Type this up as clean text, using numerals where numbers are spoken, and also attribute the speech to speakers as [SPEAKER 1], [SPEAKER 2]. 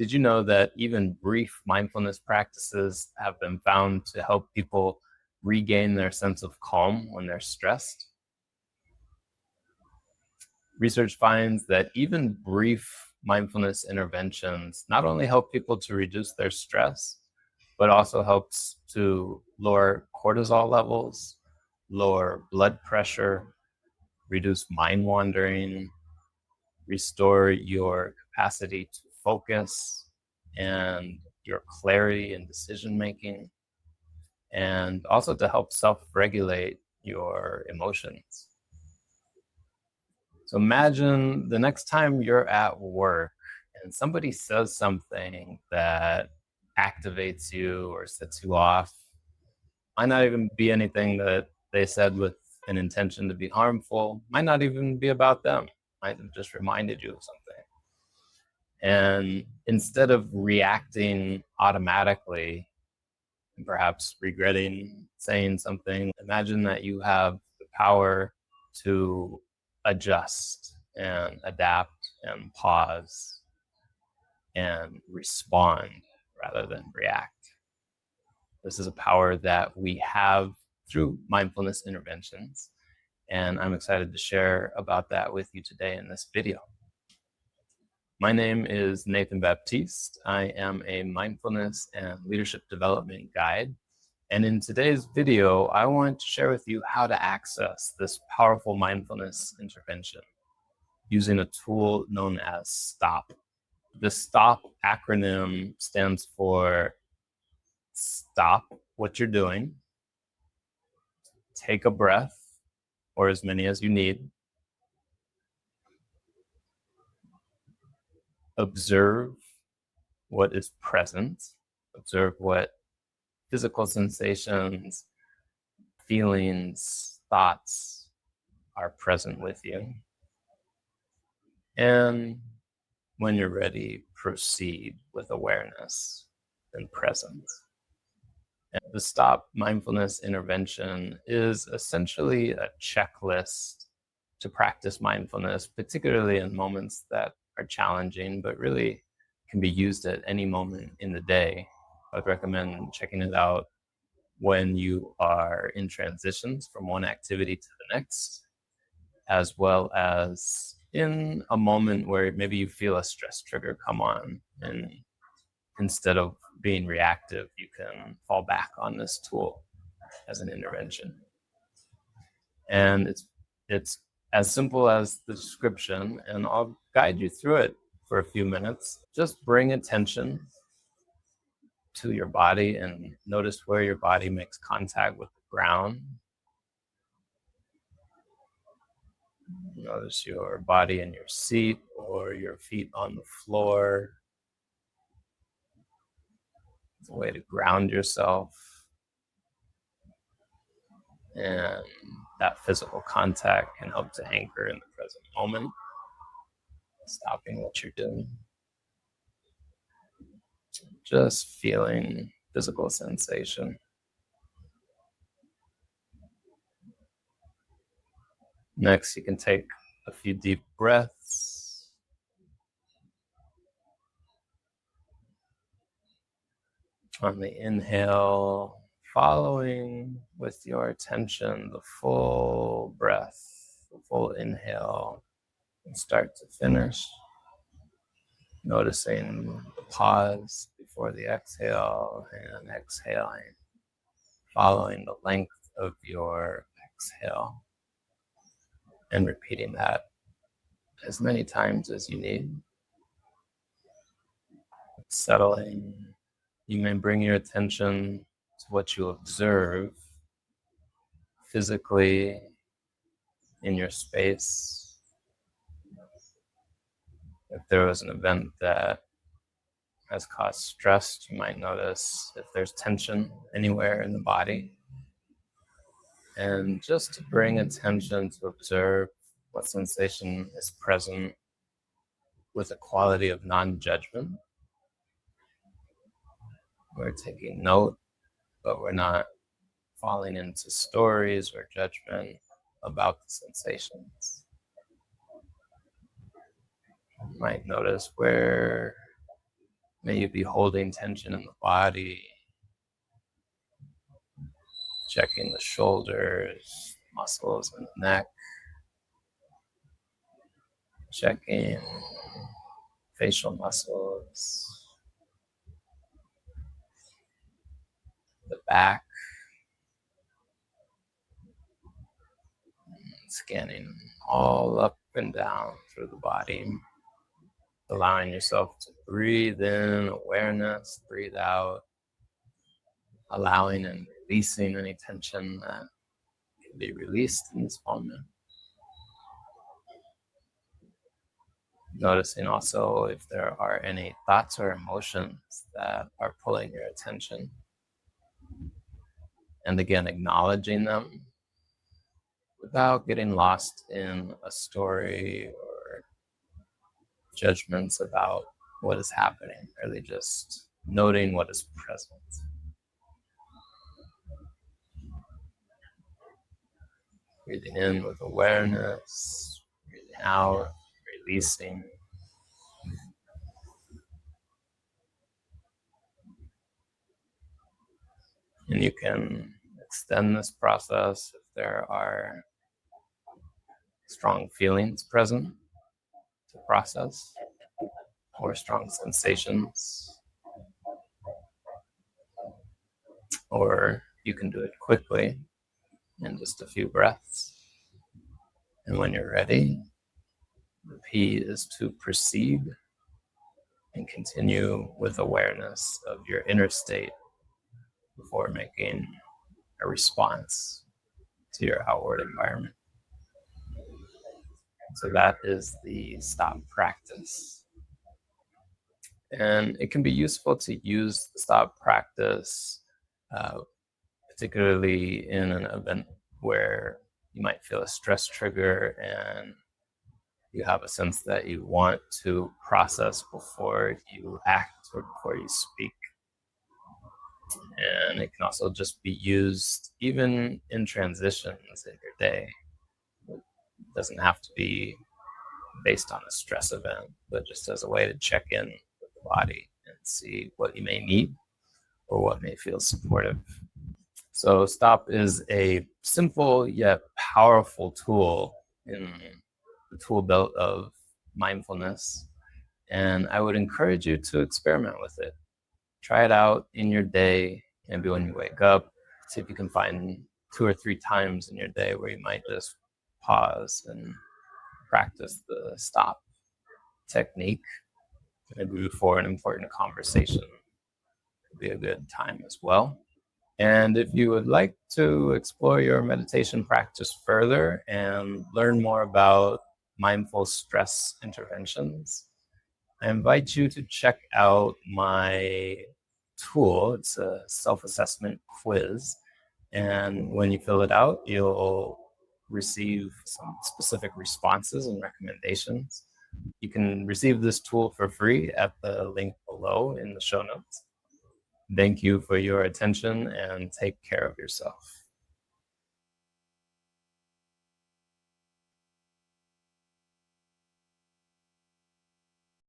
[SPEAKER 1] Did you know that even brief mindfulness practices have been found to help people regain their sense of calm when they're stressed? Research finds that even brief mindfulness interventions not only help people to reduce their stress, but also helps to lower cortisol levels, lower blood pressure, reduce mind wandering, restore your capacity to focus and your clarity in decision making, and also to help self-regulate your emotions. So imagine the next time you're at work and somebody says something that activates you or sets you off. Might not even be anything that they said with an intention to be harmful, might not even be about them, might have just reminded you of something. And instead of reacting automatically and perhaps regretting saying something, imagine that you have the power to adjust and adapt and pause and respond rather than react. This is a power that we have through mindfulness interventions, and I'm excited to share about that with you today in this video. My name is Nathan Baptiste. I am a mindfulness and leadership development guide. And in today's video, I want to share with you how to access this powerful mindfulness intervention using a tool known as S.T.O.P. The S.T.O.P acronym stands for stop what you're doing, take a breath, or as many as you need, observe what is present, observe what physical sensations, feelings, thoughts are present with you. And when you're ready, proceed with awareness and presence. And the S.T.O.P mindfulness intervention is essentially a checklist to practice mindfulness, particularly in moments that are challenging, but really can be used at any moment in the day. I'd recommend checking it out when you are in transitions from one activity to the next, as well as in a moment where maybe you feel a stress trigger come on, and instead of being reactive, you can fall back on this tool as an intervention. And it's as simple as the description, and I'll guide you through it for a few minutes. Just bring attention to your body and notice where your body makes contact with the ground. Notice your body in your seat or your feet on the floor. It's a way to ground yourself. And that physical contact can help to anchor in the present moment, stopping what you're doing. Just feeling physical sensation. Next, you can take a few deep breaths. On the inhale, following with your attention the full breath, the full inhale, from start to finish. Noticing the pause before the exhale and exhaling, following the length of your exhale, and repeating that as many times as you need. Settling, you may bring your attention to what you observe physically in your space. If there was an event that has caused stress, you might notice if there's tension anywhere in the body. And just to bring attention to observe what sensation is present with a quality of non-judgment. We're taking note, but we're not falling into stories or judgment about the sensations. You might notice where May you be holding tension in the body, checking the shoulders, muscles in the neck, checking facial muscles, the back, scanning all up and down through the body, allowing yourself to breathe in awareness, breathe out, allowing and releasing any tension that can be released in this moment. Noticing also if there are any thoughts or emotions that are pulling your attention. And again, acknowledging them without getting lost in a story or judgments about what is happening, really just noting what is present. Breathing in with awareness, breathing out, releasing. And you can extend this process if there are strong feelings present to process or strong sensations, or you can do it quickly in just a few breaths. And when you're ready, the P is to proceed and continue with awareness of your inner state before making a response to your outward environment. So that is the stop practice. And it can be useful to use the stop practice, particularly in an event where you might feel a stress trigger and you have a sense that you want to process before you act or before you speak. And it can also just be used even in transitions in your day. It doesn't have to be based on a stress event, but just as a way to check in with the body and see what you may need or what may feel supportive. So STOP is a simple yet powerful tool in the tool belt of mindfulness. And I would encourage you to experiment with it. Try it out in your day, maybe when you wake up. See if you can find 2 or 3 times in your day where you might just pause and practice the stop technique. Maybe before an important conversation would be a good time as well. And if you would like to explore your meditation practice further and learn more about mindful stress interventions, I invite you to check out my tool. It's a self-assessment quiz. And when you fill it out, you'll receive some specific responses and recommendations. You can receive this tool for free at the link below in the show notes. Thank you for your attention and take care of yourself.